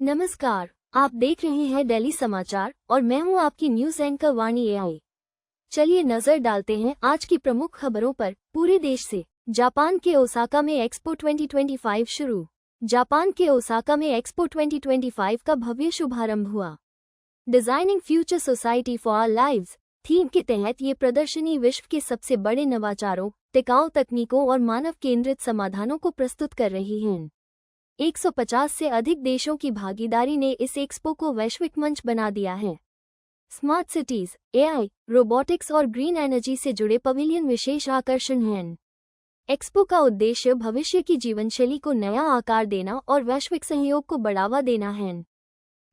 नमस्कार, आप देख रहे हैं दिल्ली समाचार और मैं हूं आपकी न्यूज एंकर वाणी एआई। चलिए नजर डालते हैं आज की प्रमुख खबरों पर। पूरे देश से जापान के ओसाका में एक्सपो 2025 शुरू। जापान के ओसाका में एक्सपो 2025 का भव्य शुभारंभ हुआ। Designing future society for our lives theme के तहत ये प्रदर्शनी विश्व के सबसे बड़े नवाचारों, टिकाऊ तकनीकों और मानव केंद्रित समाधानों को प्रस्तुत कर रही है। 150 से अधिक देशों की भागीदारी ने इस एक्सपो को वैश्विक मंच बना दिया है। स्मार्ट सिटीज, एआई, रोबोटिक्स और ग्रीन एनर्जी से जुड़े पवेलियन विशेष आकर्षण हैं। एक्सपो का उद्देश्य भविष्य की जीवनशैली को नया आकार देना और वैश्विक सहयोग को बढ़ावा देना है।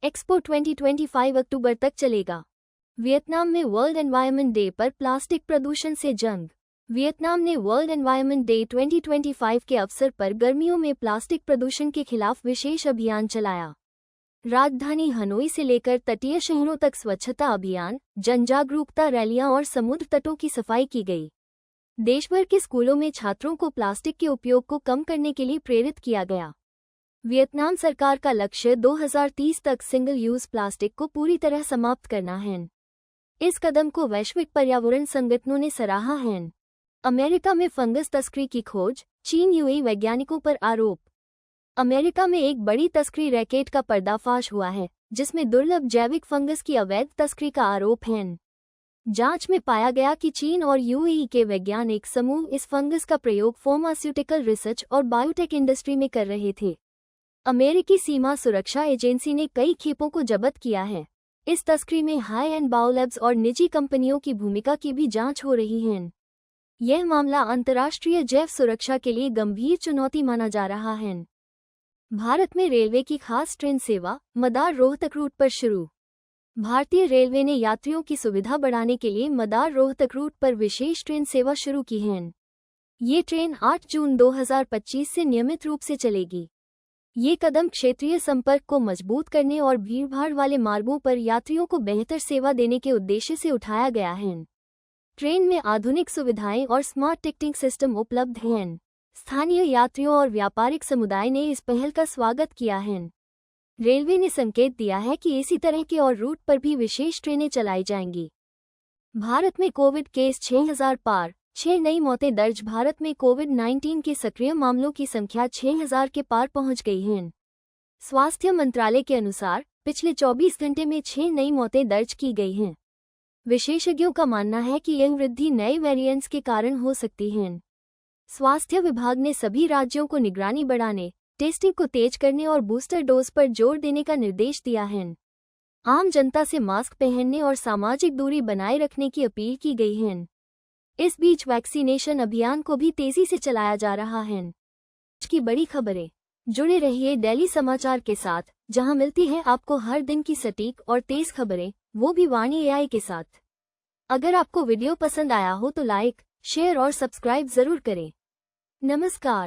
एक्सपो 2025 अक्टूबर तक चलेगा। वियतनाम में वर्ल्ड एनवायरनमेंट डे पर प्लास्टिक प्रदूषण से जंग। वियतनाम ने वर्ल्ड एनवायरनमेंट डे 2025 के अवसर पर गर्मियों में प्लास्टिक प्रदूषण के खिलाफ विशेष अभियान चलाया। राजधानी हनोई से लेकर तटीय शहरों तक स्वच्छता अभियान, जनजागरूकता रैलियां और समुद्र तटों की सफाई की गई। देशभर के स्कूलों में छात्रों को प्लास्टिक के उपयोग को कम करने के लिए प्रेरित किया गया। वियतनाम सरकार का लक्ष्य 2030 तक सिंगल यूज प्लास्टिक को पूरी तरह समाप्त करना है। इस कदम को वैश्विक पर्यावरण संगठनों ने सराहा है। अमेरिका में फंगस तस्करी की खोज, चीन यूएई वैज्ञानिकों पर आरोप। अमेरिका में एक बड़ी तस्करी रैकेट का पर्दाफाश हुआ है, जिसमें दुर्लभ जैविक फंगस की अवैध तस्करी का आरोप है। जांच में पाया गया कि चीन और यूएई के वैज्ञानिक समूह इस फंगस का प्रयोग फार्मास्यूटिकल रिसर्च और बायोटेक इंडस्ट्री में कर रहे थे। अमेरिकी सीमा सुरक्षा एजेंसी ने कई खेपों को जब्त किया है। इस तस्करी में हाई एंड बायोलैब्स और निजी कंपनियों की भूमिका की भी जांच हो रही है। यह मामला अंतर्राष्ट्रीय जैव सुरक्षा के लिए गंभीर चुनौती माना जा रहा है। भारत में रेलवे की खास ट्रेन सेवा मदार रोहतक रूट पर शुरू। भारतीय रेलवे ने यात्रियों की सुविधा बढ़ाने के लिए मदार रोहतक रूट पर विशेष ट्रेन सेवा शुरू की है। ये ट्रेन 8 जून 2025 से नियमित रूप से चलेगी। ये कदम क्षेत्रीय संपर्क को मजबूत करने और भीड़भाड़ वाले मार्गों पर यात्रियों को बेहतर सेवा देने के उद्देश्य से उठाया गया है। ट्रेन में आधुनिक सुविधाएं और स्मार्ट टिकटिंग सिस्टम उपलब्ध हैं। स्थानीय यात्रियों और व्यापारिक समुदाय ने इस पहल का स्वागत किया है। रेलवे ने संकेत दिया है कि इसी तरह के और रूट पर भी विशेष ट्रेनें चलाई जाएंगी। भारत में कोविड केस 6000 पार, 6 नई मौतें दर्ज। भारत में कोविड-19 के सक्रिय मामलों की संख्या 6000 के पार पहुंच गई है। स्वास्थ्य मंत्रालय के अनुसार पिछले 24 घंटे में 6 नई मौतें दर्ज की गई हैं। विशेषज्ञों का मानना है कि यह वृद्धि नए वेरिएंट्स के कारण हो सकती है। स्वास्थ्य विभाग ने सभी राज्यों को निगरानी बढ़ाने, टेस्टिंग को तेज करने और बूस्टर डोज पर जोर देने का निर्देश दिया है। आम जनता से मास्क पहनने और सामाजिक दूरी बनाए रखने की अपील की गई है। इस बीच वैक्सीनेशन अभियान को भी तेजी से चलाया जा रहा है। आज की बड़ी खबरें। जुड़े रहिए दिल्ली समाचार के साथ, जहां मिलती है आपको हर दिन की सटीक और तेज खबरें, वो भी वाणी एआई के साथ। अगर आपको वीडियो पसंद आया हो तो लाइक, शेयर और सब्सक्राइब जरूर करें। नमस्कार।